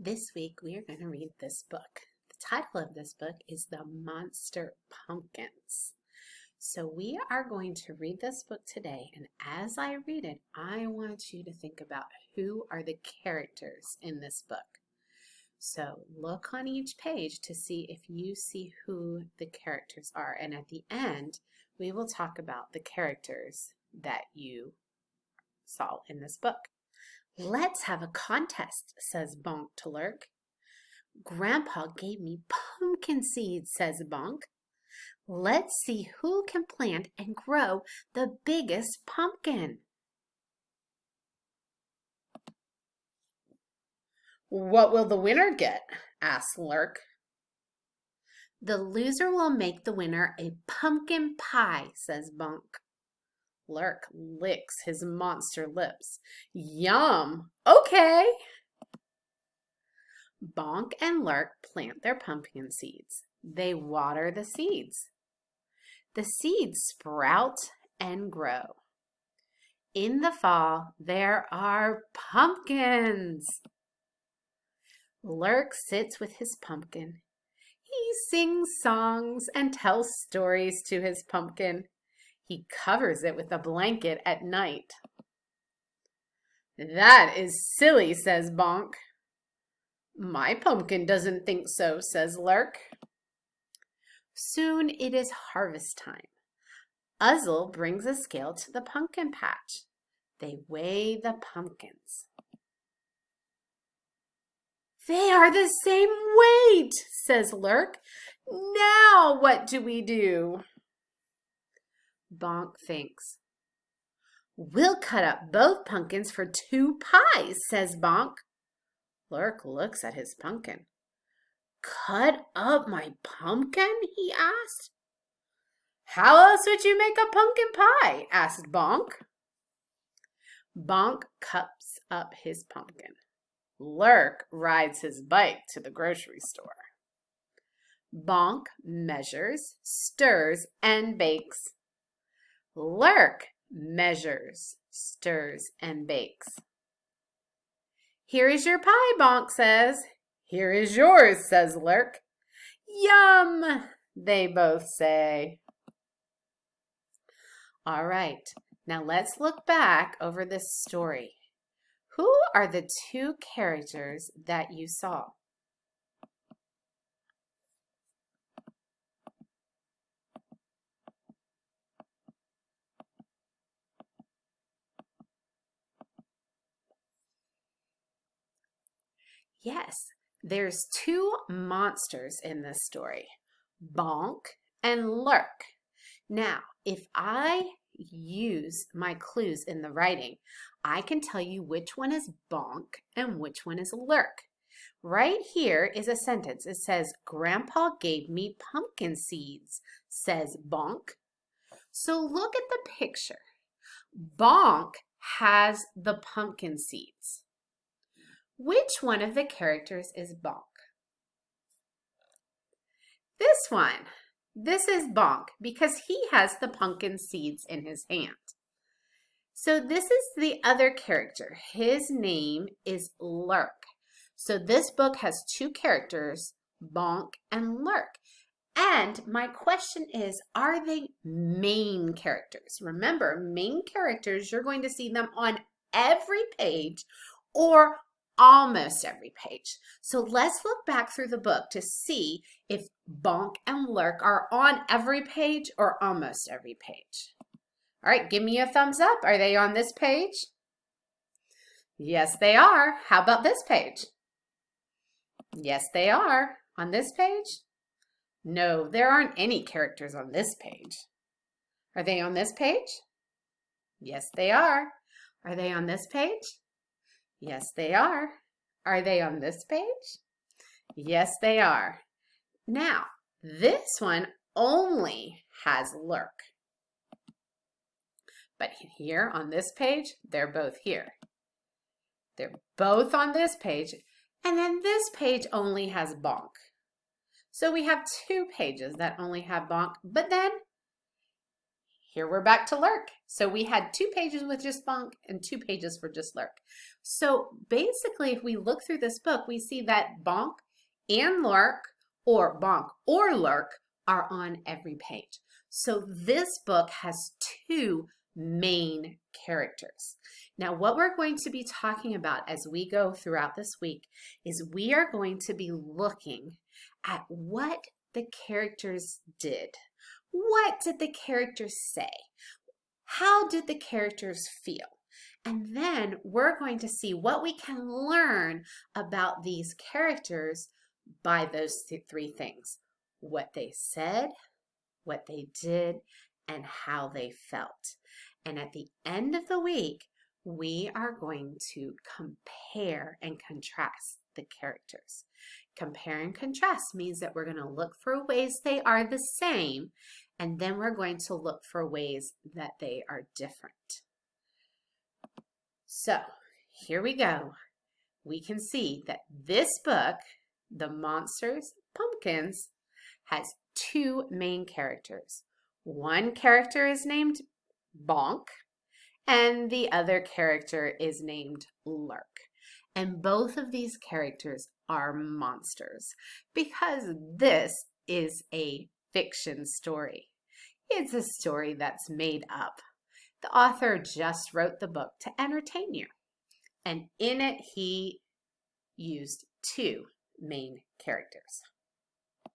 This week we are going to read this book. The title of this book is The Monster Pumpkins. So we are going to read this book today, and as I read it, I want you to think about who are the characters in this book. So look on each page to see if you see who the characters are, and at the end we will talk about the characters that you saw in this book. Let's have a contest, says Bonk to Lurk. Grandpa gave me pumpkin seeds, says Bonk. Let's see who can plant and grow the biggest pumpkin. What will the winner get? asks Lurk. The loser will make the winner a pumpkin pie, says Bonk. Lurk licks his monster lips. Yum! Okay! Bonk and Lurk plant their pumpkin seeds. They water the seeds. The seeds sprout and grow. In the fall, there are pumpkins. Lurk sits with his pumpkin. He sings songs and tells stories to his pumpkin. He covers it with a blanket at night. That is silly, says Bonk. My pumpkin doesn't think so, says Lurk. Soon it is harvest time. Uzzle brings a scale to the pumpkin patch. They weigh the pumpkins. They are the same weight, says Lurk. Now what do we do? Bonk thinks. We'll cut up both pumpkins for 2 pies, says Bonk. Lurk looks at his pumpkin. Cut up my pumpkin? He asked. How else would you make a pumpkin pie? Asked Bonk. Bonk cups up his pumpkin. Lurk rides his bike to the grocery store. Bonk measures, stirs, and bakes. Lurk measures, stirs, and bakes. Here is your pie, Bonk says. Here is yours, says Lurk. Yum, they both say. All right, now let's look back over this story. Who are the 2 characters that you saw? Yes, there's 2 monsters in this story, Bonk and Lurk. Now, if I use my clues in the writing, I can tell you which one is Bonk and which one is Lurk. Right here is a sentence. It says, Grandpa gave me pumpkin seeds, says Bonk. So look at the picture. Bonk has the pumpkin seeds. Which one of the characters is Bonk? This one. This is Bonk because he has the pumpkin seeds in his hand. So this is the other character. His name is Lurk. So this book has 2 characters, Bonk and Lurk. And my question is, are they main characters? Remember, main characters, you're going to see them on every page or almost every page. So let's look back through the book to see if Bonk and Lurk are on every page or almost every page. All right, give me a thumbs up. Are they on this page? Yes, they are. How about this page? Yes, they are. On this page? No, there aren't any characters on this page. Are they on this page? Yes, they are. Are they on this page? Yes, they are. Are they on this page? Yes, they are. Now, this one only has Lurk. But here on this page, they're both here. They're both on this page. And then this page only has Bonk. So we have 2 pages that only have Bonk. But then here we're back to Lurk. So we had 2 pages with just Bonk and 2 pages for just Lurk. So basically, if we look through this book, we see that Bonk and Lurk, or Bonk or Lurk, are on every page. So this book has 2 main characters. Now, what we're going to be talking about as we go throughout this week is we are going to be looking at what the characters did. What did the characters say? How did the characters feel? And then we're going to see what we can learn about these characters by those 3 things. What they said, what they did, and how they felt. And at the end of the week, we are going to compare and contrast the characters. Compare and contrast means that we're going to look for ways they are the same, and then we're going to look for ways that they are different. So here we go. We can see that this book, The Monsters, Pumpkins, has 2 main characters. One character is named Bonk, and the other character is named Lurk. And both of these characters are monsters because this is a fiction story. It's a story that's made up. The author just wrote the book to entertain you. And in it, he used 2 main characters.